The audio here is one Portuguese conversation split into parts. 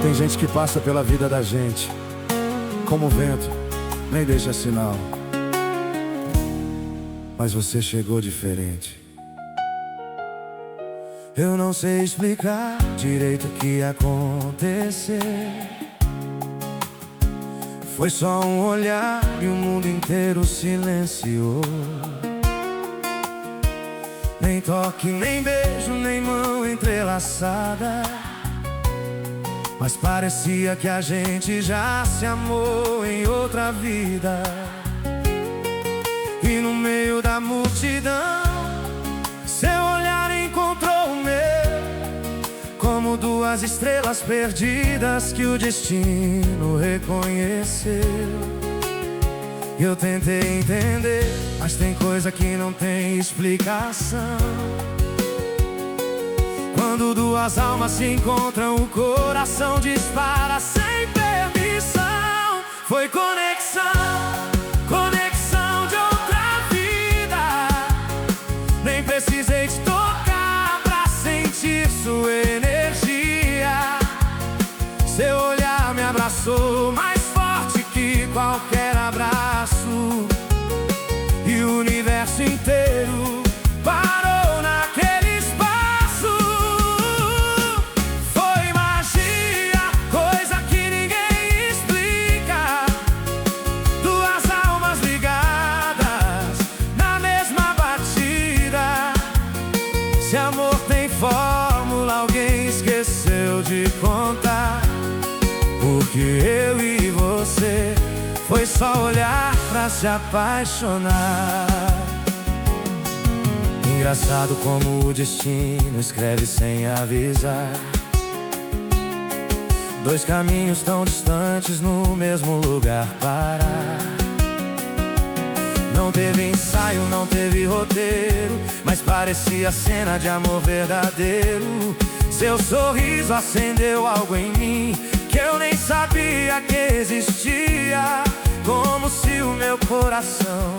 Tem gente que passa pela vida da gente como o vento, nem deixa sinal. Mas você chegou diferente. Eu não sei explicar direito o que aconteceu. Foi só um olhar e o mundo inteiro silenciou. Nem toque, nem beijo, nem mão entrelaçada, mas parecia que a gente já se amou em outra vida. E no meio da multidão, seu olhar encontrou o meu, como duas estrelas perdidas que o destino reconheceu. E eu tentei entender, mas tem coisa que não tem explicação. Quando duas almas se encontram, o coração dispara sem permissão. Foi conexão, conexão de outra vida. Nem precisei te tocar pra sentir sua energia. Seu olhar me abraçou mais forte que qualquer abraço. E o universo inteiro parou naquele espaço. Foi magia, coisa que ninguém explica. Duas almas ligadas na mesma batida. Se amor tem fórmula, alguém esqueceu de contar. Porque eu e você foi só olhar pra se apaixonar. Engraçado como o destino escreve sem avisar. Dois caminhos tão distantes no mesmo lugar parar. Não teve ensaio, não teve roteiro, mas parecia cena de amor verdadeiro. Seu sorriso acendeu algo em mim que eu nem sabia que existia. Como se o meu coração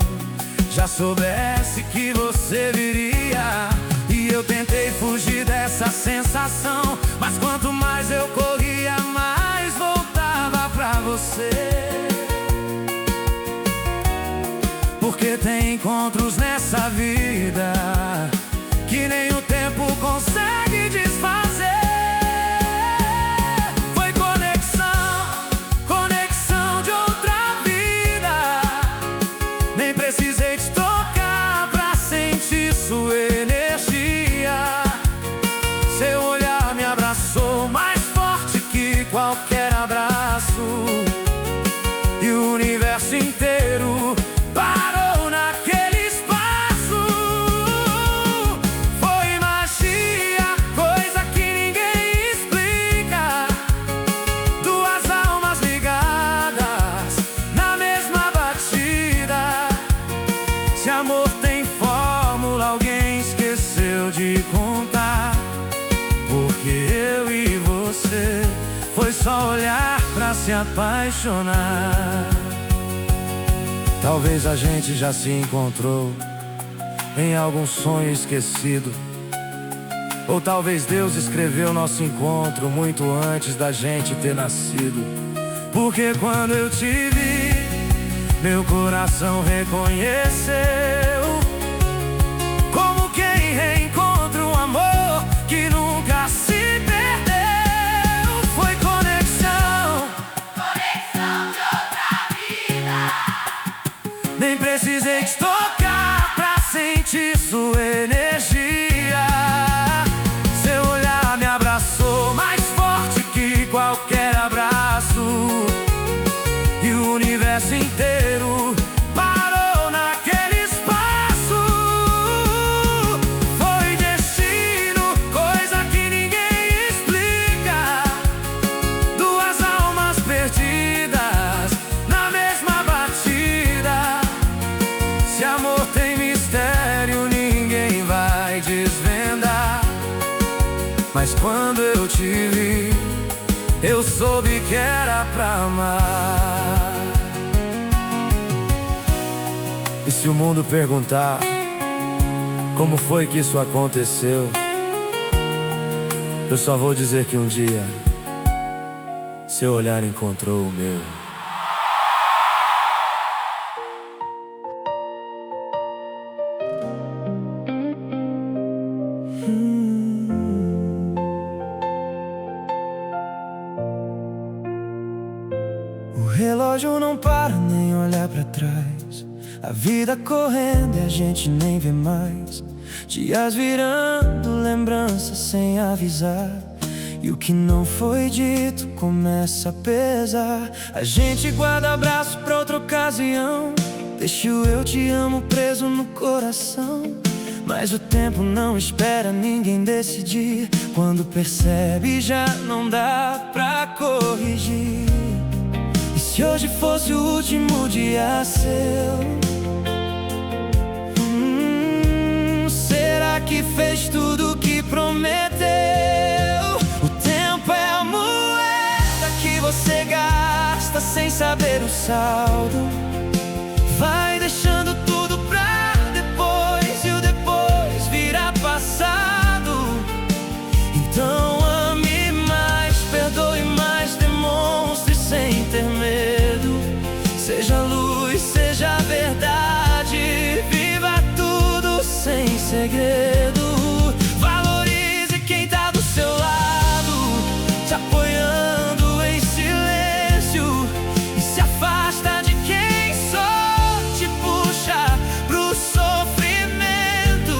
já soubesse que você viria. E eu tentei fugir dessa sensação, mas quanto mais eu corria, mais voltava pra você. Porque tem encontros nessa vida que nem o tempo consegue desfazer. Precisei te tocar pra sentir sua energia. Seu olhar me abraçou mais forte que qualquer abraço. E o universo inteiro parou naquele espaço. Foi magia, coisa que ninguém explica. Duas almas ligadas na mesma batida. Se amor tem fórmula, alguém esqueceu de contar. Porque eu e você foi só olhar pra se apaixonar. Talvez a gente já se encontrou em algum sonho esquecido. Ou talvez Deus escreveu nosso encontro muito antes da gente ter nascido. Porque quando eu te vi, meu coração reconheceu, como quem reencontra um amor que nunca se perdeu. Foi conexão, conexão de outra vida. Nem precisei te tocar pra sentir sua energia. Seu olhar me abraçou mais forte que qualquer abraço. E o universo inteiro parou naquele espaço. Foi destino, coisa que ninguém explica. Duas almas perdidas na mesma batida. Se amor tem mistério, ninguém vai desvendar. Mas quando eu te vi, eu soube que era pra amar. E se o mundo perguntar como foi que isso aconteceu, eu só vou dizer que um dia Seu olhar encontrou o meu. O relógio não para nem olhar pra trás. A vida correndo e a gente nem vê mais. Dias virando lembranças sem avisar. E o que não foi dito começa a pesar. A gente guarda abraço pra outra ocasião. Deixa o eu te amo preso no coração. Mas o tempo não espera ninguém decidir. Quando percebe já não dá pra corrigir. E se hoje fosse o último dia seu? Será que fez tudo o que prometeu? O tempo é a moeda que você gasta sem saber o saldo. Vai deixando tudo pra depois e o depois vira passado. Então ame mais, perdoe mais, demonstre sem ter medo. Seja luz, seja verdade, viva tudo sem segredo. Valorize quem tá do seu lado, te apoiando em silêncio. E se afasta de quem só te puxa pro sofrimento.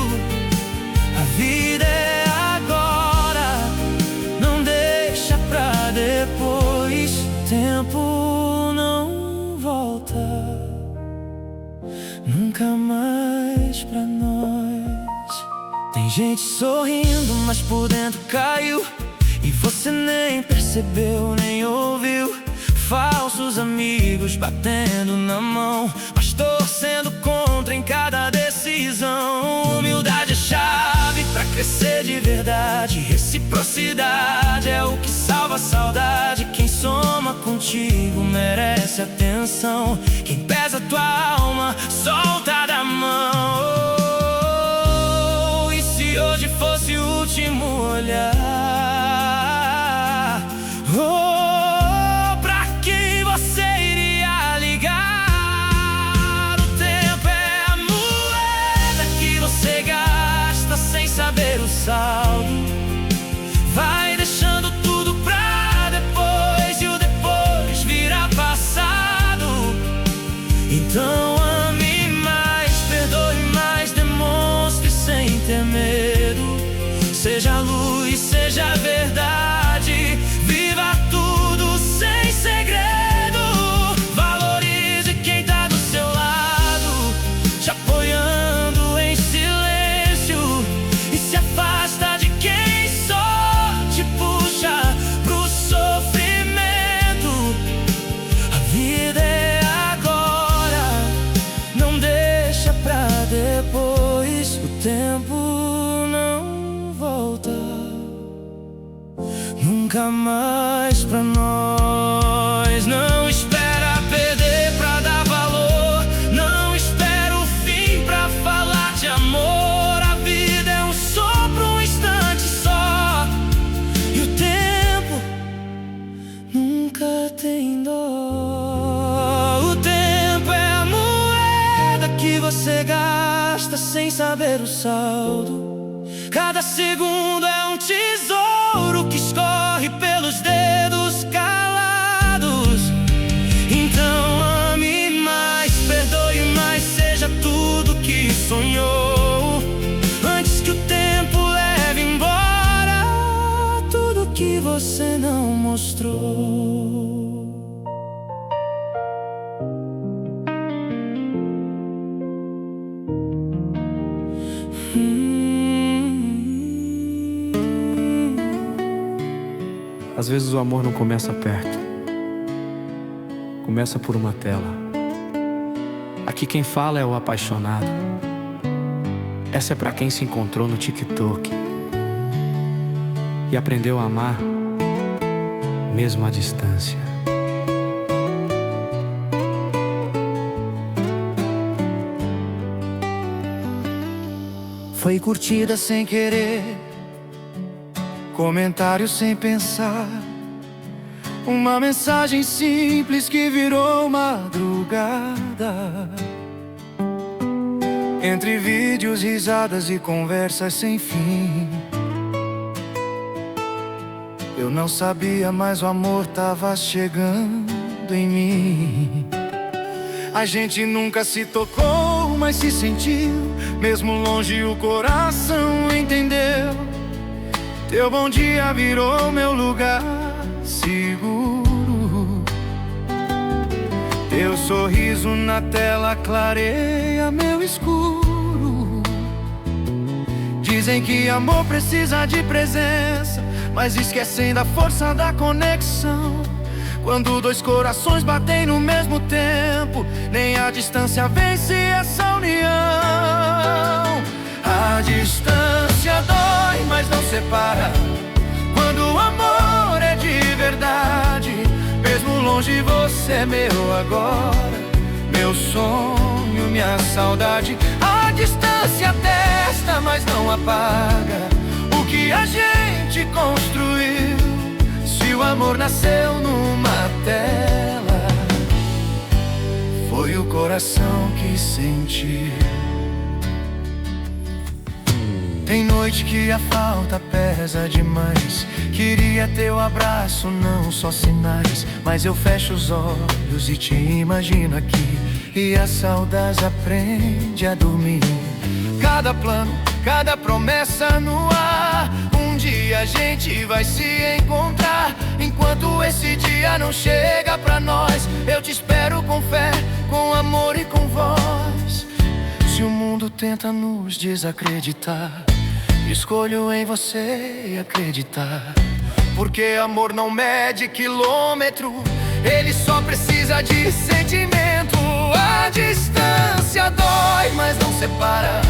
A vida é agora, não deixa pra depois. O tempo não volta nunca mais pra nós. Tem gente sorrindo, mas por dentro caiu. E você nem percebeu, nem ouviu. Falsos amigos batendo na mão, mas torcendo contra em cada decisão. Humildade é chave pra crescer de verdade. Reciprocidade é o que salva a saudade. Quem soma contigo merece atenção. Quem pesa tua alma, solta da mão. E se hoje fosse o último olhar? Pra quem você iria ligar? O tempo é a moeda que você gasta sem saber o saldo. Vai deixando tudo pra depois e o depois vira passado. Então ame mais, perdoe mais, demonstre sem ter medo. Seja luz, seja verdade, viva tudo sem segredo. Valorize quem tá do seu lado, te apoiando em silêncio. E se afasta de quem só te puxa pro sofrimento. A vida é agora, não deixa pra depois. O tempo não volta nunca mais pra nós. Não espera perder pra dar valor. Não espera o fim pra falar de amor. A vida é um sopro, um instante só. E o tempo nunca tem dó. O tempo é a moeda que você gasta sem saber o saldo. Cada segundo é um tesouro que escorre pelos dedos calados. Então ame mais, perdoe mais, seja tudo que sonhou. Antes que o tempo leve embora tudo que você não mostrou. Às vezes o amor não começa perto, começa por uma tela. Aqui quem fala é o apaixonado. Essa é pra quem se encontrou no TikTok e aprendeu a amar mesmo à distância. Foi curtida sem querer, comentário sem pensar. Uma mensagem simples que virou madrugada. Entre vídeos, risadas e conversas sem fim. Eu não sabia, mas o amor tava chegando em mim. A gente nunca se tocou, mas se sentiu. Mesmo longe o coração entendeu. Teu bom dia virou meu lugar seguro. Teu sorriso na tela clareia meu escuro. Dizem que amor precisa de presença, mas esquecem da força da conexão. Quando dois corações batem no mesmo tempo, nem a distância vence essa união. A distância dói, mas não separa. Quando o amor é de verdade, mesmo longe você é meu agora, meu sonho, minha saudade. A distância testa, mas não apaga o que a gente construiu. Se o amor nasceu numa tela, foi o coração que sentiu. Tem noite que a falta pesa demais. Queria teu abraço, não só sinais. Mas eu fecho os olhos e te imagino aqui, e a saudade aprende a dormir. Cada plano, cada promessa no ar. Um dia a gente vai se encontrar. Enquanto esse dia não chega pra nós, eu te espero com fé, com amor e com voz. Se o mundo tenta nos desacreditar, escolho em você acreditar. Porque amor não mede quilômetro, ele só precisa de sentimento. A distância dói, mas não separa.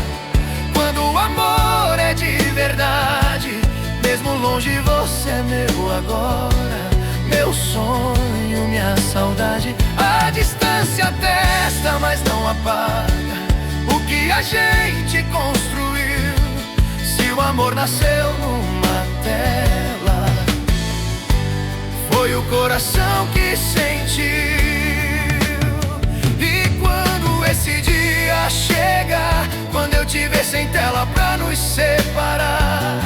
Quando o amor é de verdade, mesmo longe você é meu agora, meu sonho, minha saudade. A distância testa, mas não apaga o que a gente construiu. Se o amor nasceu numa tela, foi o coração que sentiu. E quando esse dia chega, quando eu te ver sem tela pra nos separar,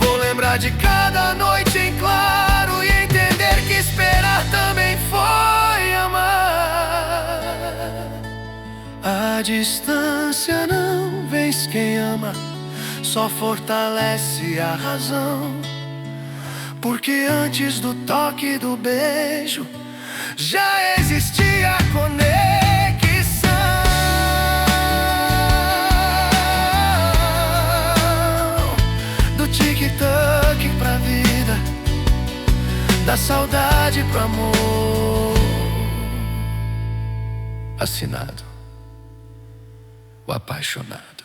vou lembrar de cada noite em claro e entender que esperar também foi amar. A distância não vence quem ama, só fortalece a razão. Porque antes do toque do beijo já existia a conexão. Do tic-tac pra vida, da saudade pro amor. Assinado, o apaixonado.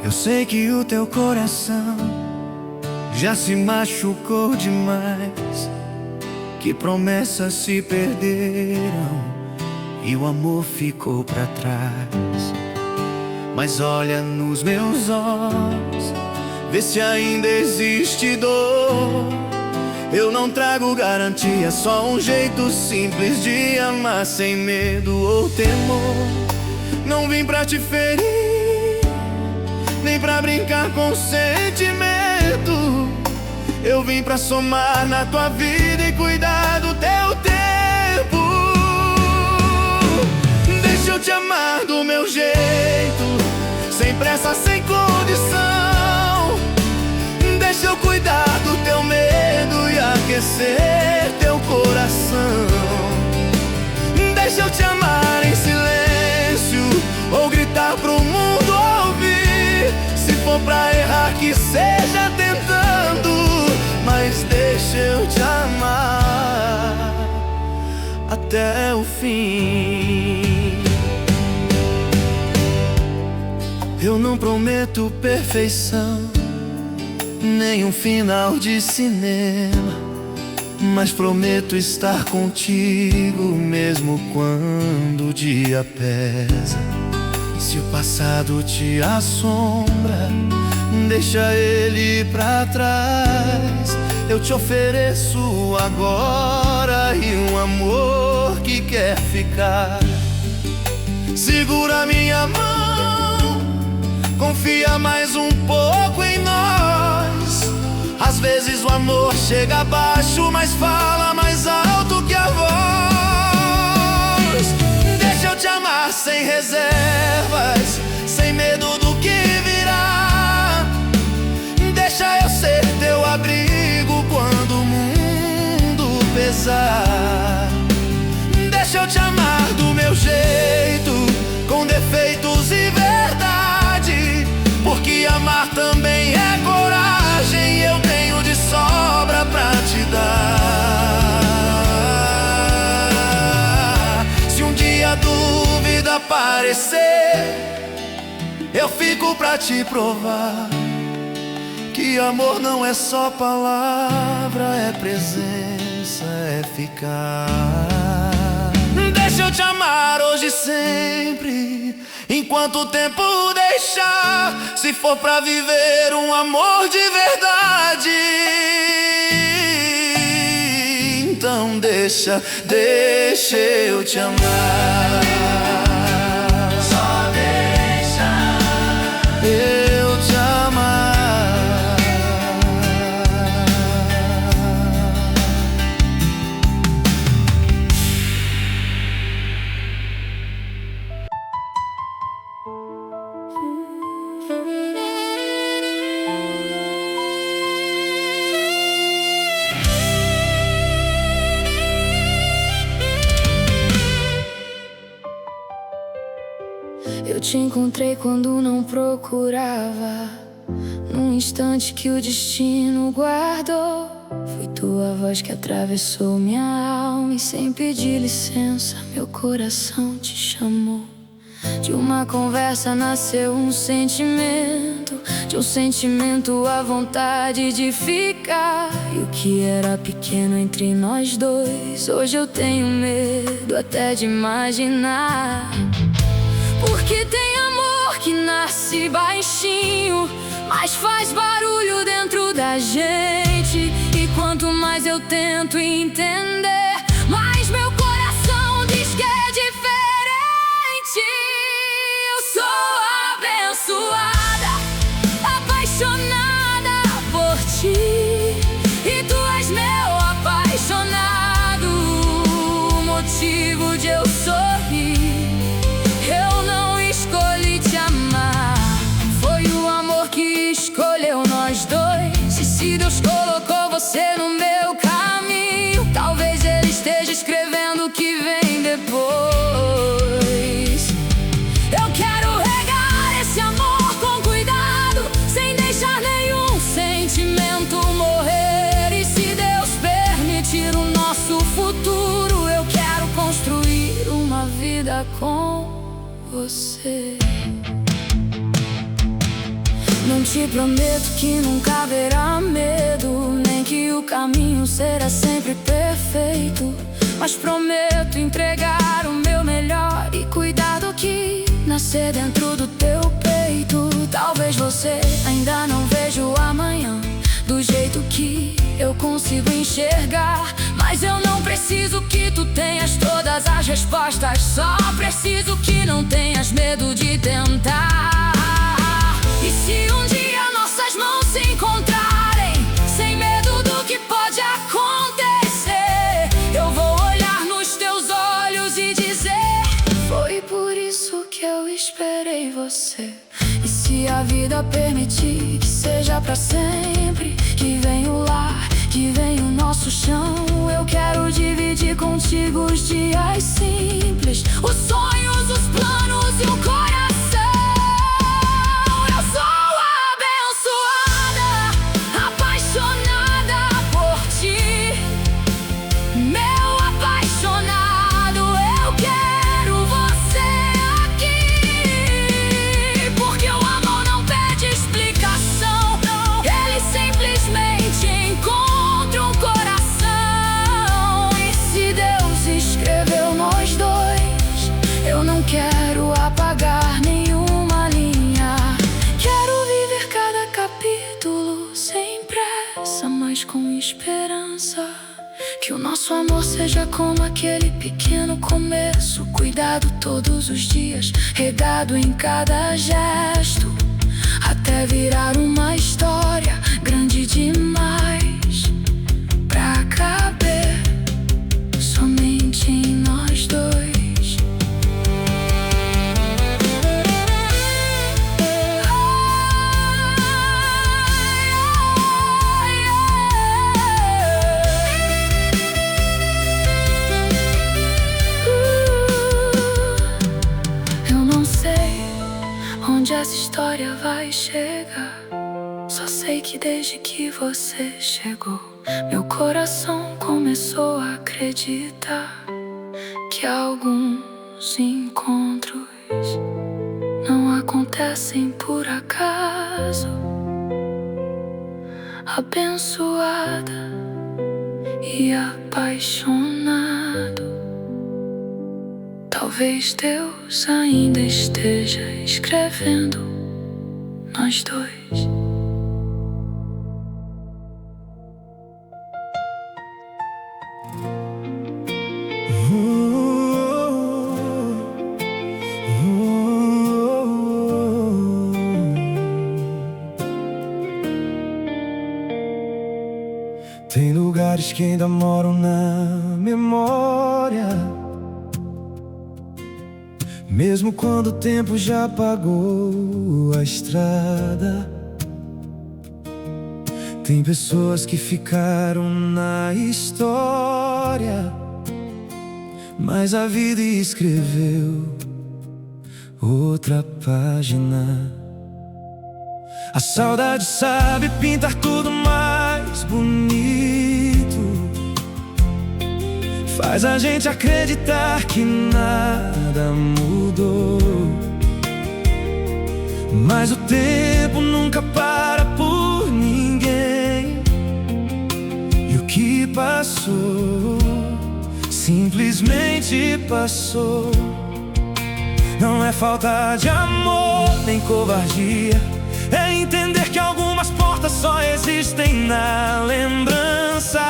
Eu sei que o teu coração já se machucou demais, que promessas se perderam e o amor ficou pra trás. Mas olha nos meus olhos, vê se ainda existe dor. Eu não trago garantia, só um jeito simples de amar sem medo ou temor. Não vim pra te ferir, nem pra brincar com sentimento. Eu vim pra somar na tua vida e cuidar do teu tempo. Deixa eu te amar do meu jeito, sem pressa, sem condição. Deixa eu cuidar do teu medo e aquecer teu coração. Deixa eu te amar em silêncio, ou gritar pro mundo ouvir. Se for pra errar, que seja tentando, mas deixa eu te amar até o fim. Eu não prometo perfeição, nem um final de cinema, mas prometo estar contigo mesmo quando o dia pesa. Se o passado te assombra, deixa ele pra trás. Eu te ofereço agora e um amor que quer ficar. Segura minha mão, confia mais um pouco em nós. Às vezes o amor chega baixo, mas fala mais alto que a voz. Deixa eu te amar sem reservas, sem medo do que virá. Deixa eu ser teu abrigo quando o mundo pesar. Deixa eu te amar do meu jeito, com defeitos e verdade, porque amar também é coragem, eu tenho de sobra pra te dar. Se um dia a dúvida aparecer, eu fico pra te provar que amor não é só palavra, é presença, é ficar. Deixa eu te amar hoje e sempre, enquanto o tempo deixar. Se for pra viver um amor de verdade, então deixa eu te amar. Só deixa eu te amar. Eu te encontrei quando não procurava, num instante que o destino guardou. Foi tua voz que atravessou minha alma e sem pedir licença meu coração te chamou. De uma conversa nasceu um sentimento, de um sentimento a vontade de ficar. E o que era pequeno entre nós dois, hoje eu tenho medo até de imaginar. Porque tem amor que nasce baixinho, mas faz barulho dentro da gente. E quanto mais eu tento entender, mais meu coração diz que é diferente. Eu sou abençoada, apaixonada por ti, e tu és meu apaixonado, o motivo de eu sorrir. Escolheu nós dois, e se Deus colocou você no meu caminho, talvez Ele esteja escrevendo o que vem depois. Eu quero regar esse amor com cuidado, sem deixar nenhum sentimento morrer. E se Deus permitir o nosso futuro, eu quero construir uma vida com você. Não te prometo que nunca haverá medo, nem que o caminho será sempre perfeito, mas prometo entregar o meu melhor e cuidar do que nascer dentro do teu peito. Talvez você ainda não veja o amanhã do jeito que eu consigo enxergar, mas eu não preciso que tu tenhas todas as respostas, só preciso que não tenhas medo de tentar. E se um dia nossas mãos se encontrarem, sem medo do que pode acontecer, eu vou olhar nos teus olhos e dizer: foi por isso que eu esperei você. E se a vida permitir que seja pra sempre, que venha o lar, que venha o nosso chão, eu quero dividir contigo os dias simples, os sonhos, os planos e o coração. Porque o nosso amor seja como aquele pequeno começo, cuidado todos os dias, regado em cada gesto, até virar uma história grande demais pra caber somente em nós dois. Onde essa história vai chegar? Só sei que desde que você chegou, meu coração começou a acreditar que alguns encontros não acontecem por acaso. Abençoada e apaixonado, talvez Deus ainda esteja escrevendo nós dois. Tem lugares que ainda moram na memória, mesmo quando o tempo já apagou a estrada. Tem pessoas que ficaram na história, mas a vida escreveu outra página. A saudade sabe pintar tudo mais bonito, faz a gente acreditar que nada mudou. Mas o tempo nunca para por ninguém, e o que passou simplesmente passou. Não é falta de amor nem covardia, é entender que algumas portas só existem na lembrança.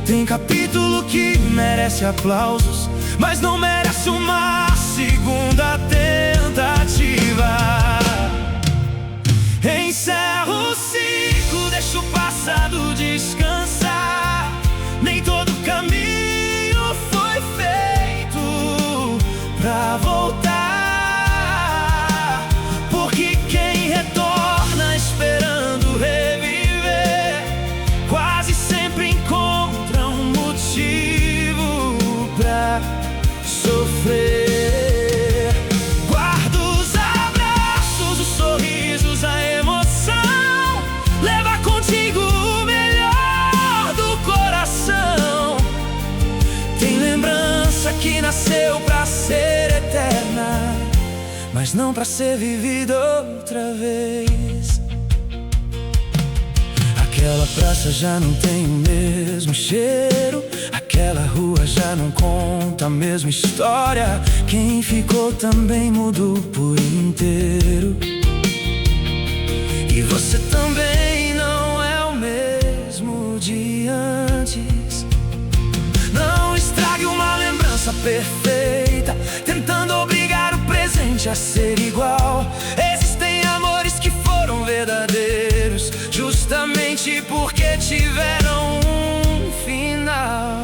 Tem capítulo que merece aplausos, mas não merece uma segunda tentativa. Encerro o ciclo, deixo o passado descansar. Nem todo caminho foi feito pra voltar, porque quem retorna esperando reviver quase sempre encontra um motivo pra sofrer. Guarda os abraços, os sorrisos, a emoção, leva contigo o melhor do coração. Tem lembrança que nasceu pra ser eterna, mas não pra ser vivida outra vez. Aquela praça já não tem o mesmo cheiro, aquela rua já não conta a mesma história. Quem ficou também mudou por inteiro, e você também não é o mesmo de antes. Não estrague uma lembrança perfeita, tentando obrigar o presente a ser igual. Existem amores que foram verdadeiros justamente porque tiveram um final.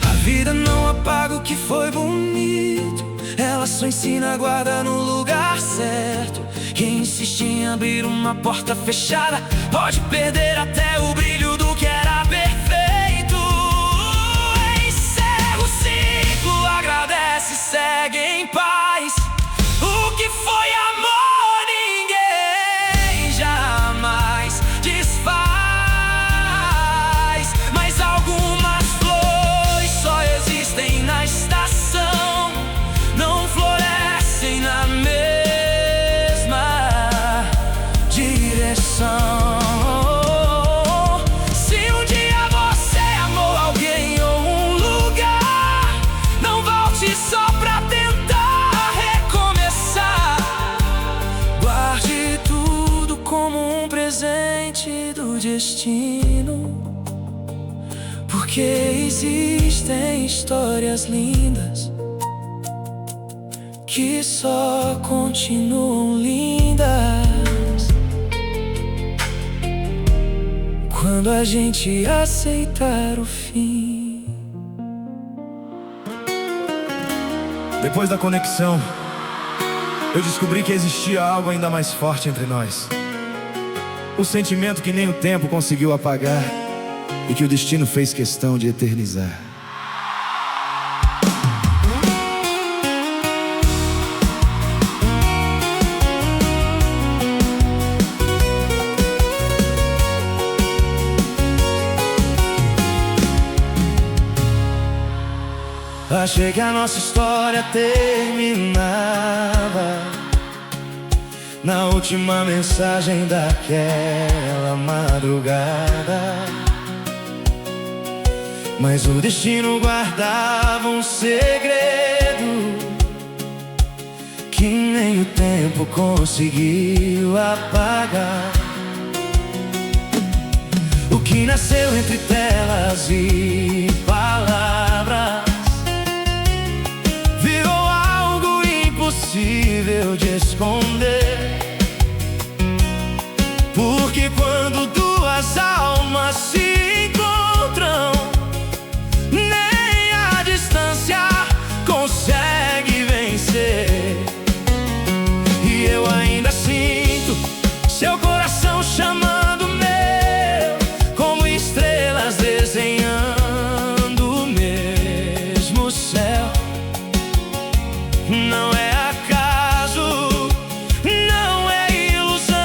A vida não apaga o que foi bonito, ela só ensina a guardar no lugar certo. Quem insiste em abrir uma porta fechada pode perder até o brilho do que era perfeito. Encerra o ciclo, agradece, segue em paz. O que foi amor ninguém jamais desfaz, mas algumas flores só existem na estação, não florescem na mesma direção. existem histórias lindas que só continuam lindas quando a gente aceitar o fim. Depois da conexão, eu descobri que existia algo ainda mais forte entre nós. Um sentimento que nem o tempo conseguiu apagar e que o destino fez questão de eternizar. Achei que a nossa história terminava na última mensagem daquela madrugada, mas o destino guardava um segredo que nem o tempo conseguiu apagar. O que nasceu entre telas e palavras virou algo impossível de esconder, porque quando duas almas se encontram, nem a distância consegue vencer. E eu ainda sinto seu coração chamando o meu, como estrelas desenhando o mesmo céu. Não é acaso, não é ilusão,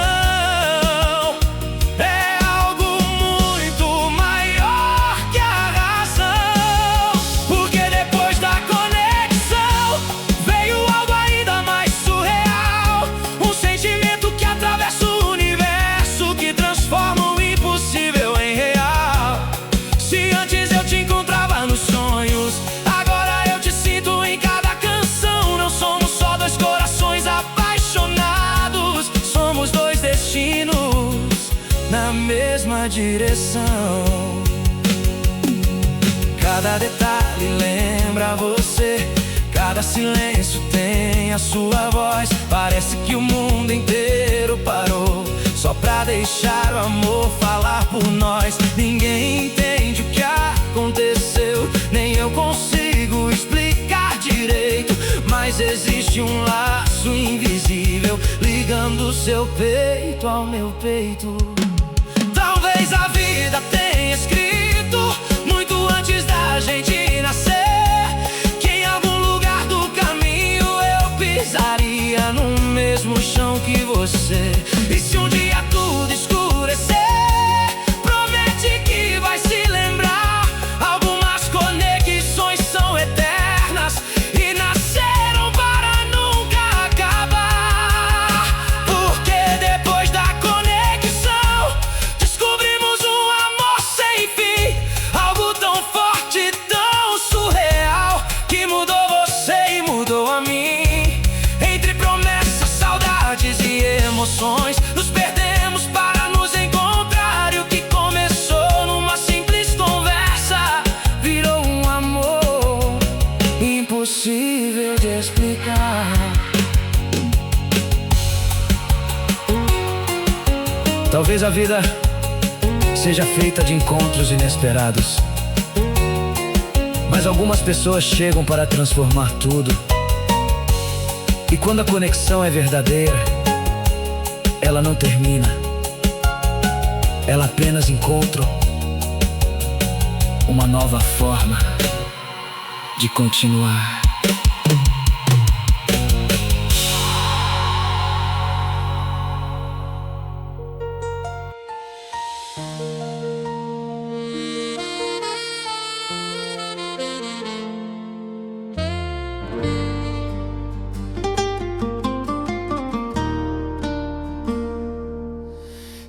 é algo muito maior que a razão. Porque depois da conexão veio algo ainda mais surreal, um sentimento que atravessa o universo, que transforma o impossível em real. Se antes eu te encontrava nos sonhos, agora eu te sinto em cada canção. Não somos só dois corações apaixonados, somos dois destinos na mesma direção. Cada detalhe lembra você, cada silêncio tem a sua voz. Parece que o mundo inteiro parou só pra deixar o amor falar por nós. Ninguém entende o que aconteceu, nem eu consigo explicar direito, mas existe um laço invisível ligando o seu peito ao meu peito. Talvez a vida tenha escrito muito antes da gente nascer que em algum lugar do caminho eu pisaria no mesmo chão que você. E se um dia tudo escurecer, promete que vai se lembrar. Algumas conexões são eternas e nasceram para nunca acabar. Porque depois da conexão descobrimos um amor sem fim, algo tão forte, tão surreal, que mudou você e mudou a mim. Entre promessas, saudades e emoções, nos perdemos para nos encontrar. E o que começou numa simples conversa virou um amor impossível de explicar. Talvez a vida seja feita de encontros inesperados, mas algumas pessoas chegam para transformar tudo. E quando a conexão é verdadeira, ela não termina, ela apenas encontra uma nova forma de continuar.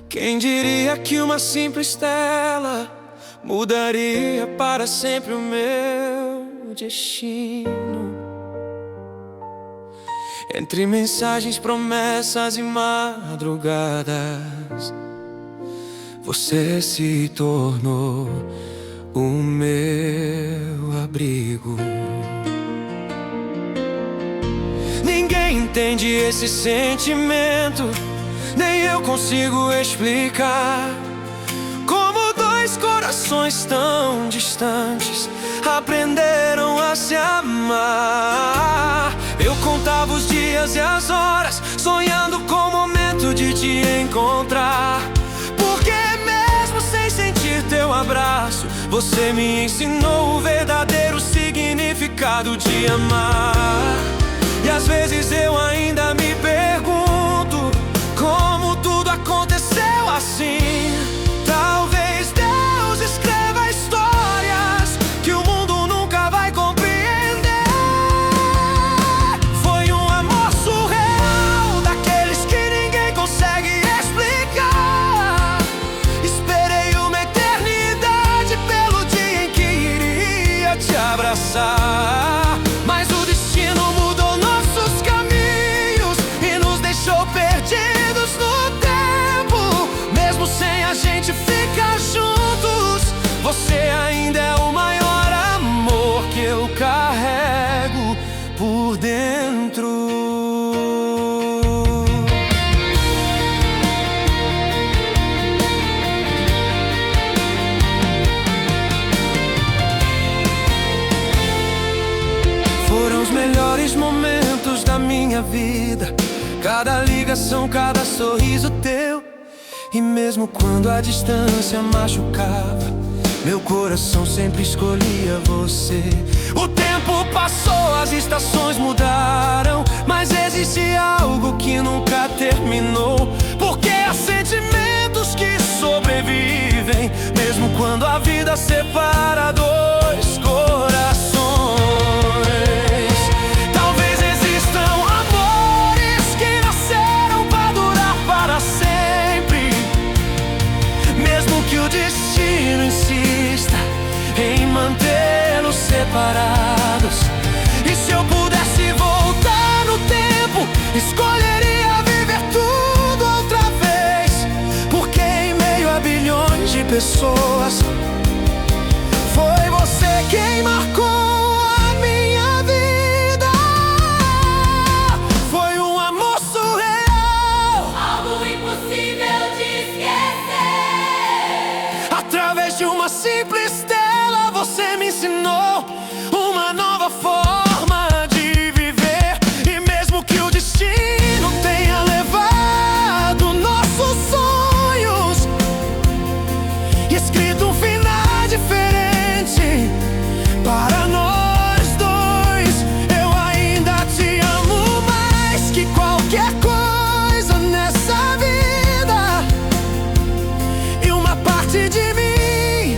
Quem diria que uma simples tela mudaria para sempre o meu destino? Entre mensagens, promessas e madrugadas, você se tornou o meu abrigo. Ninguém entende esse sentimento, nem eu consigo explicar. Como dois corações tão distantes aprenderam a se amar. Eu contava os dias e as horas, sonhando com o momento de te encontrar. Porque mesmo sem sentir teu abraço, você me ensinou o verdadeiro significado de amar. E às vezes eu ainda me pergunto como tudo aconteceu assim. Talvez Deus escreva histórias que o mundo nunca vai compreender. Foi um amor surreal, daqueles que ninguém consegue explicar. Esperei uma eternidade pelo dia em que iria te abraçar. Mas o destino mudou nossos caminhos e nos deixou perdidos no tempo. Mesmo sem a gente ficar juntos, você ainda é o maior amor que eu carrego por dentro. Foram os melhores momentos da minha vida, cada ligação, cada sorriso teu. E mesmo quando a distância machucava, meu coração sempre escolhia você. O tempo passou, as estações mudaram, mas existe algo que nunca terminou. Porque há sentimentos que sobrevivem, mesmo quando a vida separa dois corações. Talvez existam amores que nasceram pra durar para sempre, mesmo que o destino insista em mantê-los separados. E se eu pudesse voltar no tempo, escolheria viver tudo outra vez. Porque em meio a bilhões de pessoas, foi você quem marcou a minha vida. Foi um amor surreal, Algo impossível de esquecer. através de uma simples tela você me ensinou uma nova forma de viver. E mesmo que o destino tenha levado nossos sonhos e escrito um final diferente para nós dois, eu ainda te amo mais que qualquer coisa nessa vida. E uma parte de mim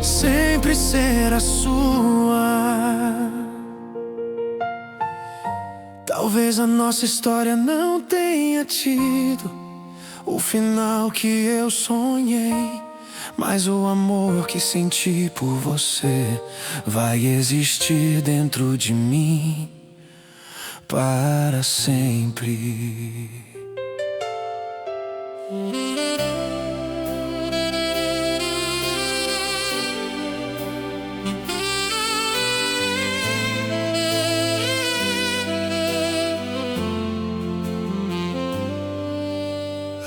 sempre será sua. Talvez a nossa história não tenha tido o final que eu sonhei, mas o amor que senti por você vai existir dentro de mim para sempre.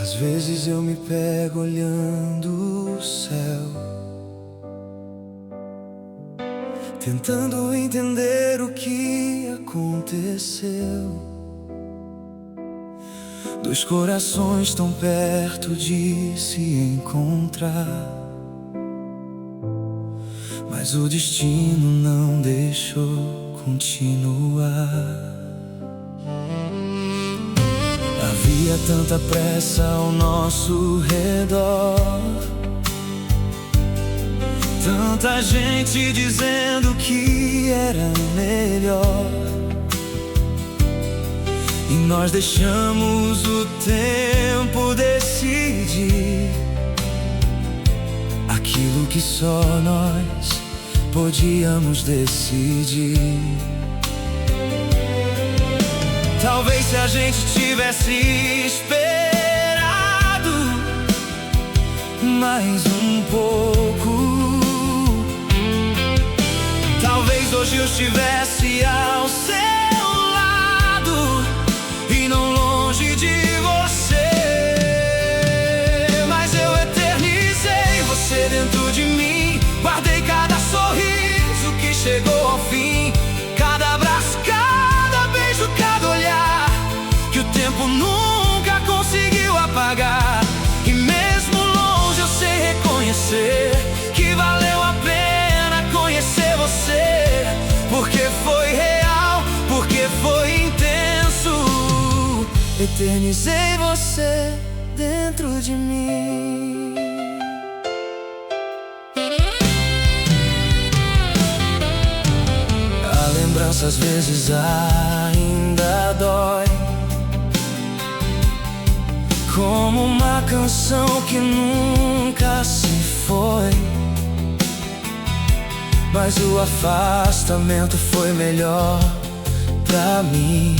Às vezes eu me pego olhando o céu, tentando entender o que aconteceu. Dois corações tão perto de se encontrar, mas o destino não deixou continuar. Havia tanta pressa ao nosso redor, tanta gente dizendo que era melhor, e nós deixamos o tempo decidir aquilo que só nós podíamos decidir. Talvez se a gente tivesse esperado mais um pouco, hoje eu estivesse ao seu lado e não longe de você. Mas eu eternizei você dentro de mim, guardei cada sorriso que chegou ao fim, cada abraço, cada beijo, cada olhar que o tempo nunca conseguiu apagar. E mesmo longe eu sei reconhecer que valeu a pena conhecer você, porque foi real, porque foi intenso. Eternizei você dentro de mim. A lembrança às vezes ainda dói, como uma canção que nunca se foi. Mas o afastamento foi melhor pra mim,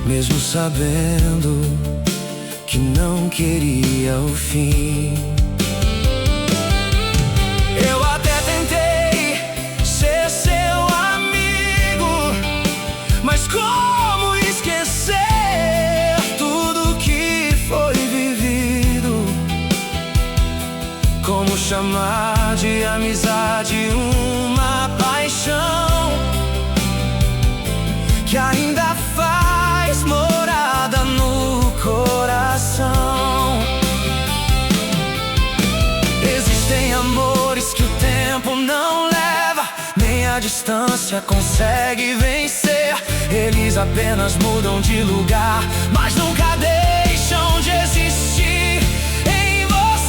mesmo sabendo que não queria o fim. Eu até tentei ser seu amigo, mas como esquecer tudo que foi vivido? Como chamar de amizade uma paixão que ainda faz morada no coração? Existem amores que o tempo não leva, nem a distância consegue vencer. Eles apenas mudam de lugar, mas nunca deixam de existir em você.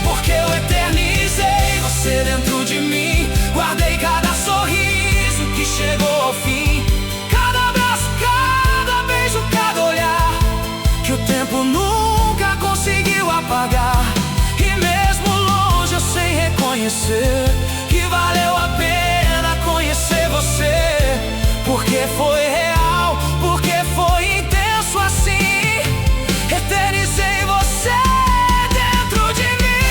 Porque eu eternizei você dentro de mim, guardei cada sorriso que chegou ao fim, cada abraço, cada beijo, cada olhar que o tempo nunca conseguiu apagar. E mesmo longe eu sei reconhecer que valeu a pena conhecer você, porque foi real, porque foi intenso assim. Eternizei você dentro de mim.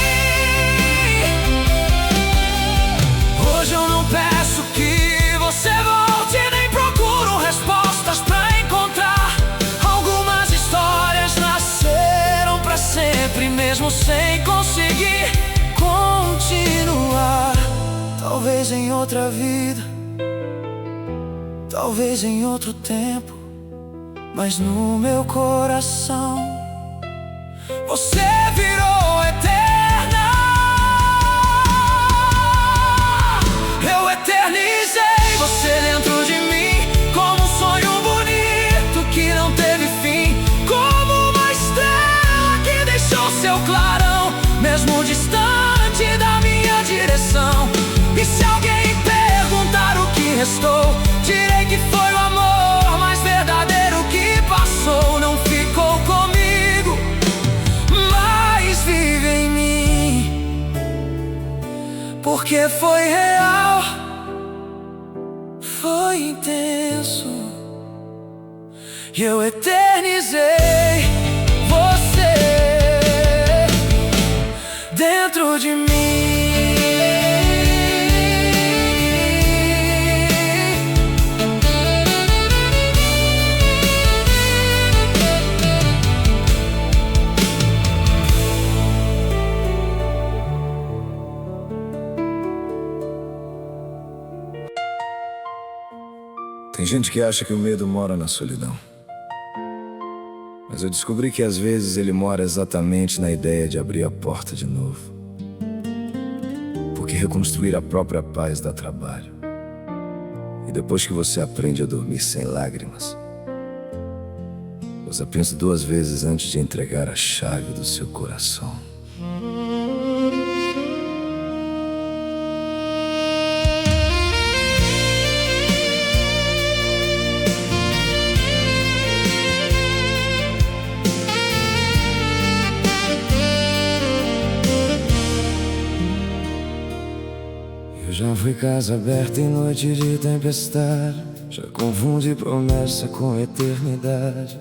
Hoje eu não peço que você volte, nem procuro respostas pra encontrar. Algumas histórias nasceram pra sempre, mesmo sem conseguir continuar. Talvez em outra vida, talvez em outro tempo, mas no meu coração você virou eterna. Eu eternizei você dentro de mim, como um sonho bonito que não teve fim, como uma estrela que deixou seu clarão, mesmo distante da minha direção. E se alguém perguntar o que restou, direi que foi o amor mais verdadeiro que passou. Não ficou comigo, mas vive em mim, porque foi real, foi intenso. E eu eternizei você dentro de mim. Tem gente que acha que o medo mora na solidão, mas eu descobri que às vezes ele mora exatamente na ideia de abrir a porta de novo. Porque reconstruir a própria paz dá trabalho. E depois que você aprende a dormir sem lágrimas, você pensa duas vezes antes de entregar a chave do seu coração. Já fui casa aberta em noite de tempestade, já confundi promessa com eternidade,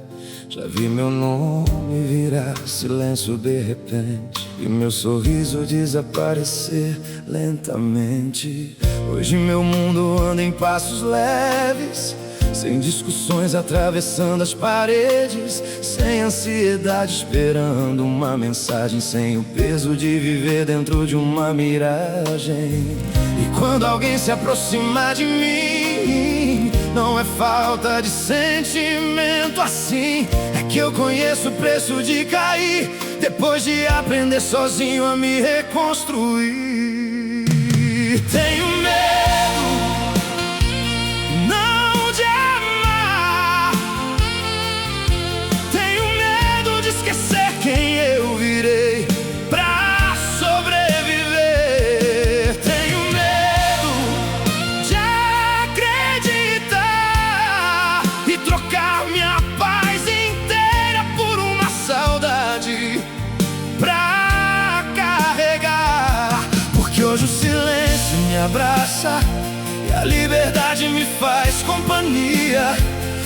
Já vi meu nome virar silêncio de repente e meu sorriso desaparecer lentamente. Hoje meu mundo anda em passos leves, sem discussões atravessando as paredes, sem ansiedade esperando uma mensagem, sem o peso de viver dentro de uma miragem. E quando alguém se aproxima de mim, não é falta de sentimento assim, é que eu conheço o preço de cair, depois de aprender sozinho a me reconstruir. Tenho medo não de amar, tenho medo de esquecer quem eu virei pra sobreviver. Tenho medo de acreditar e trocar minha paz inteira por uma saudade pra carregar, porque hoje o silêncio me abraça e a liberdade me faz companhia.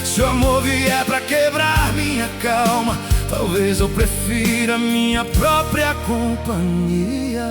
Se o amor vier pra quebrar minha calma, talvez eu prefira minha própria companhia.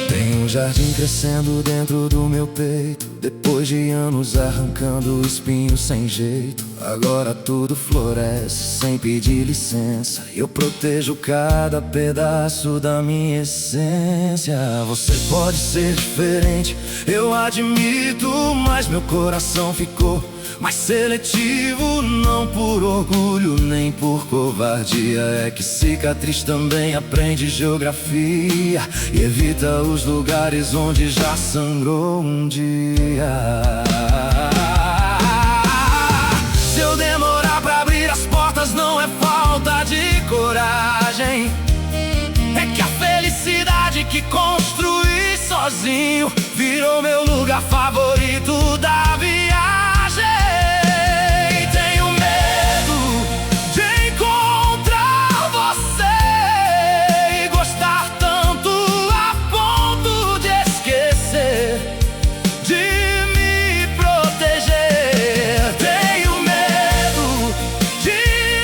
Tem um jardim crescendo dentro do meu peito, depois de anos arrancando espinhos sem jeito. Agora tudo floresce sem pedir licença, eu protejo cada pedaço da minha essência. Você pode ser diferente, eu admito, mas meu coração ficou mais seletivo, não por orgulho nem por covardia. É que cicatriz também aprende geografia e evita os lugares onde já sangrou um dia. Se eu demorar pra abrir as portas, não é falta de coragem, é que a felicidade que construí sozinho virou meu lugar favorito da viagem. Tenho medo de encontrar você e gostar tanto a ponto de esquecer de me proteger. Tenho medo de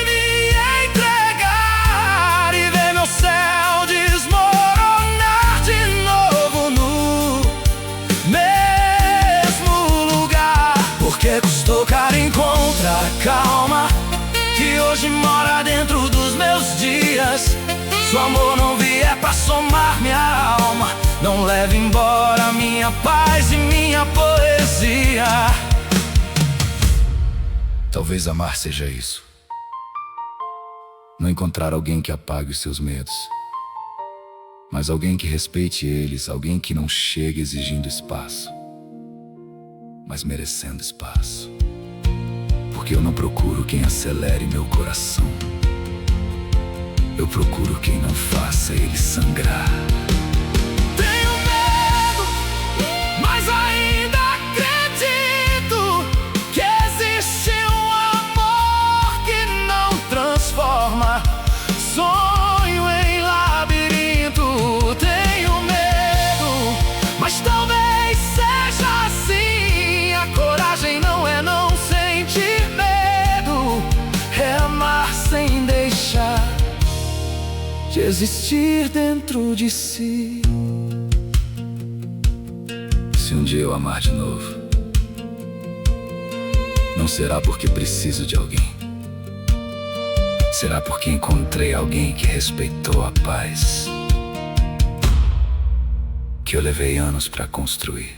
me entregar e ver meu céu desmoronar de novo no mesmo lugar, porque custou caro encontrar a calma que hoje mora dentro dos meus dias. Se o amor não vier pra somar minha alma, não leve embora minha paz e minha poesia. Talvez amar seja isso. Não encontrar alguém que apague os seus medos, mas alguém que respeite eles, alguém que não chegue exigindo espaço, mas merecendo espaço. Porque eu não procuro quem acelere meu coração, eu procuro quem não faça ele sangrar. Tenho medo, mas ainda acredito que existe um amor que não transforma sonho em labirinto. Tenho medo, mas talvez seja assim. A coragem não é não sentir medo, é amar sem deixar de existir dentro de si. Se um dia eu amar de novo, não será porque preciso de alguém, será porque encontrei alguém que respeitou a paz que eu levei anos pra construir.